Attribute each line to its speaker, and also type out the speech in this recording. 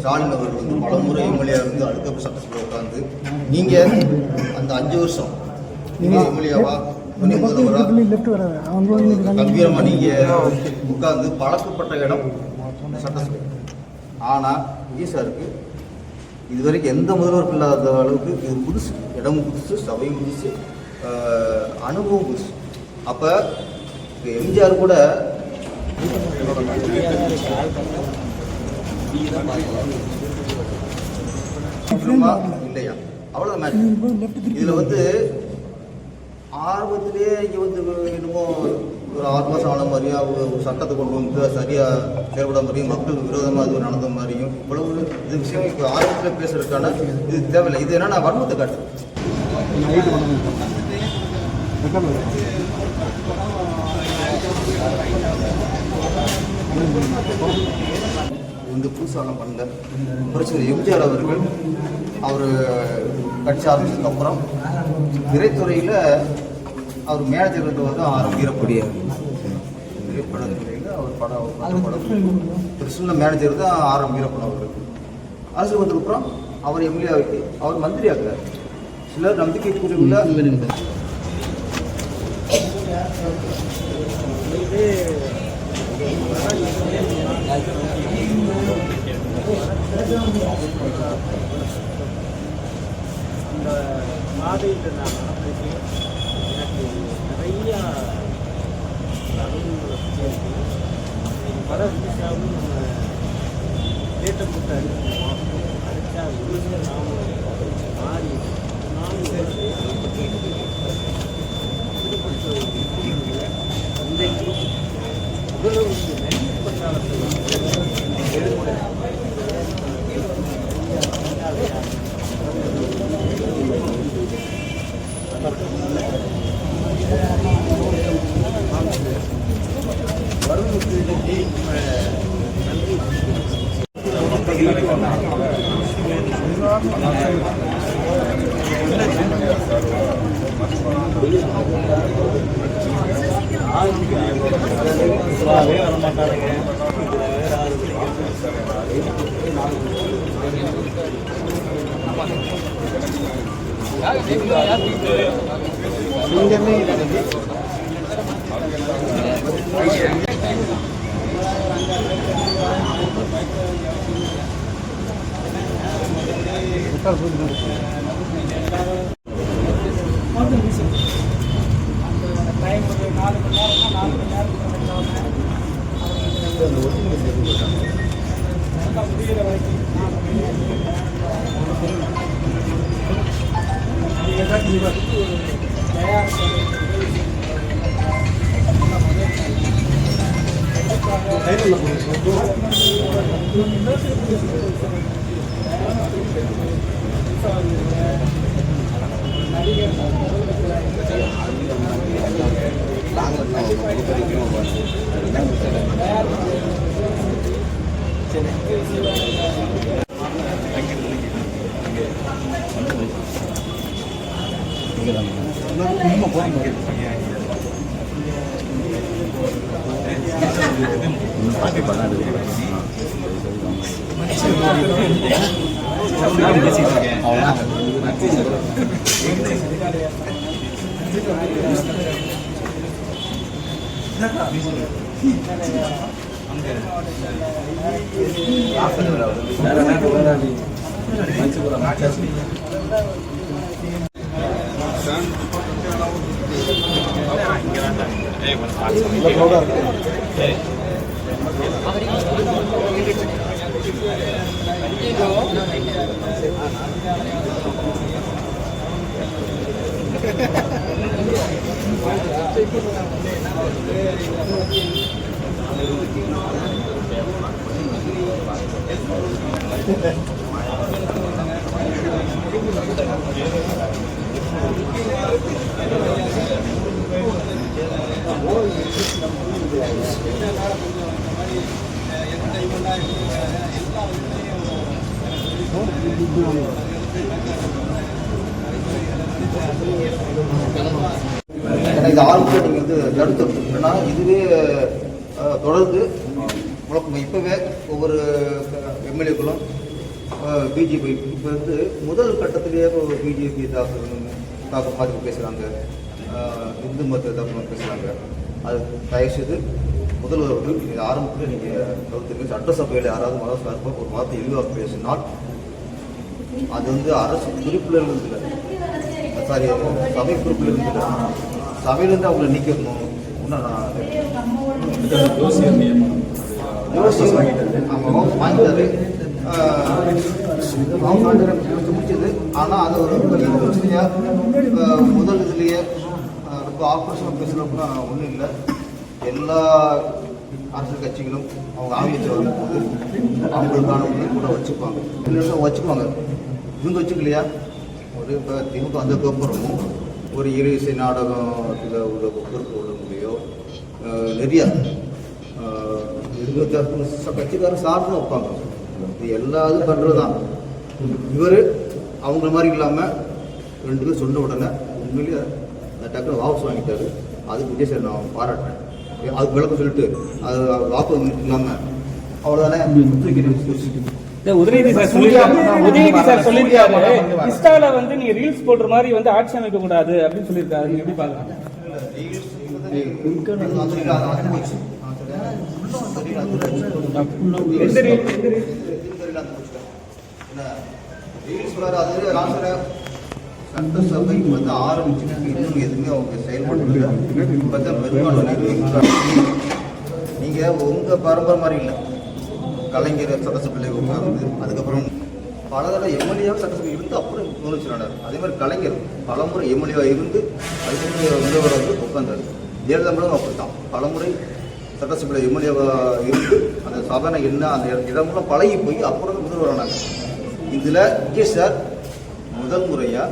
Speaker 1: ஸ்டாலின் அவர்கள் வந்து பல முறை எம்எல்ஏ இருந்து அடுத்த சட்டத்தில் உட்காந்து நீங்கள் அந்த 5 வருஷம் நீங்கள் எம்எல்ஏவா துணை முதல்வராக கம்பீரமாக நீங்கள் உட்கார்ந்து பழக்கப்பட்ட இடம் சட்டசபை. ஆனால் விஜய் சாருக்கு இதுவரைக்கும் எந்த முதல்வருக்கும் இல்லாத அளவுக்கு இது புதுசு, இடமும் புதுசு, சபையும் புதுசு, அனுபவம் புதுசு. அப்போ எம்ஜிஆர் கூட இல்லையா அவ்வளோதான். இதில் வந்து ஆர்வத்திலே இங்கே வந்து என்னமோ ஒரு 6 மாதம் ஆன மாதிரியும் ஒரு சட்டத்தை கொண்டு வந்து சரியாக செயல்பட மாதிரியும் மக்கள் விரோதமாக அது நடந்த மாதிரியும் இவ்வளவு இது விஷயம் இப்போ ஆர்வத்தில் பேசுறதுக்கான இது தேவையில்லை. இது என்னன்னா வன்மத்தை காட்டு இந்த புதுசாலாம் பண்ணல பிரச்சனை. எம்ஜிஆர் அவர்கள் அவர் கட்சி ஆரம்பிச்சதுக்கப்புறம் திரைத்துறையில் அவர் மேனேஜர் வந்து ஆரம்பிக்கிறக்கூடிய திரைப்படத்துறையில் அவர் படம் கிருஷ்ண மேனேஜர் தான் ஆரம்பிக்கிறப்படும் அவருக்கு. அரசு வந்ததுக்கப்புறம் அவர் எம்எல்ஏ அவர் மந்திரி ஆகிறார். சிலர் நம்பிக்கைக்குரிய
Speaker 2: அந்த பாதையில் நான் நடந்துட்டு எனக்கு நிறையா அனுபவங்களை பல விஷயமும் நம்ம டேட்டை போட்டு அடிப்போம். அடித்தா உண்மையாக நாம மாறி இன்றைக்கு இவ்வளவு நெருக்கப்பட்டாளர்கள் டைம் ஒரு 4 மணி நேரம்னா 4 மணி நேரத்துக்கு முடிகிற வரைக்கும்
Speaker 1: இந்த ஆர்வத்தை நீங்கள் வந்து தடுத்து ஏன்னா இதுவே தொடர்ந்து முழக்கம் இப்போவே ஒவ்வொரு எம்எல்ஏக்களும் பிஜேபி இப்போ வந்து முதல் கட்டத்திலேயே பிஜேபி தாக்கம் மாதிரி பேசுகிறாங்க, இந்து மதத்தை தாக்கம் பேசுகிறாங்க. அது தயவுசெய்து முதல்வர்கள் இது ஆரம்பத்தில் நீங்கள் கருத்துக்கு சட்டசபையில் யாராவது மத சார்பாக ஒரு வார்த்தை இழிவாக பேசினால் அது வந்து அரசு குறிப்பில் இருந்ததில்லை, சாரி சபை குறிப்பில் இருந்ததில்லை, சபையிலேருந்து அவங்கள நீக்கணும். இன்னும் அவங்க வாங்கிட்டாரு, முடிச்சது. ஆனால் அது ஒரு பெரிய பிரச்சனையாக முதல் இதுலேயே ரொம்ப ஆக்ரோஷமாக பேசுகிறப்பனா ஒன்றும் இல்லை. எல்லா அரசியல் கட்சிகளும் அவங்க ஆங்கிலத்தை வரும்போது அவங்களுக்கான கூட வச்சுக்குவாங்க, வச்சுக்குவாங்க. இவங்க வச்சுக்கலையா? ஒரு இப்போ திமுக வந்ததுக்கப்புறமும் ஒரு இசை நாடகத்தில் உள்ள பொறுப்பு உள்ள முடியோ நிறையா கட்சிக்காரன் சார்ந்து வைப்பாங்க. இது எல்லா இதுவும் பண்ணுறது தான். இவர் அவங்கள மாதிரி இல்லாமல் 2 பேர் சொன்ன உடனே உண்மையிலேயே அந்த டக்குனு வாபஸ் வாங்கிட்டாரு. அதுக்கு விஜய் நான் பாராட்டேன். அதுக்கு விளக்கம் சொல்லிட்டு அது வாக்கு இல்லாமல் அவ்வளோதானே.
Speaker 2: உதயநிதி சார் சொல்லியிருக்காரு, இன்ஸ்டால வந்து நீங்க ரீல்ஸ் போடுற மாதிரி வந்து ஆட்சி அமைக்க கூடாது அப்படின்னு சொல்லியிருக்காரு. நீங்க எப்படி பாக்கலாம்? சட்டசபை வந்து ஆரம்பிச்சுட்டு இன்னும் எதுவுமே அவங்க செயல்படுறது நீங்கள் உங்கள் பரம்பரை மாதிரி இல்லை. கலைஞர் சட்டசபையில் உட்கார்ந்து அதுக்கப்புறம் பல தடவை எம்எல்ஏவாக சட்டசபை இருந்து அப்புறம் தோணுச்சு நடந்தார். அதே மாதிரி கலைஞர் பலமுறை எம்எல்ஏவாக இருந்து அதுக்கு முதல்வராக வந்து உட்கார்ந்தார். ஜெயலலிதா மேடம் அப்படித்தான் பலமுறை சட்டசபையில் எம்எல்ஏவாக இருந்து அந்த சபனை என்ன அந்த இடமெல்லாம் பழகி போய் அப்புறம் முதல்வரானாங்க. இதில் விஜய் சார் முதல் முறையாக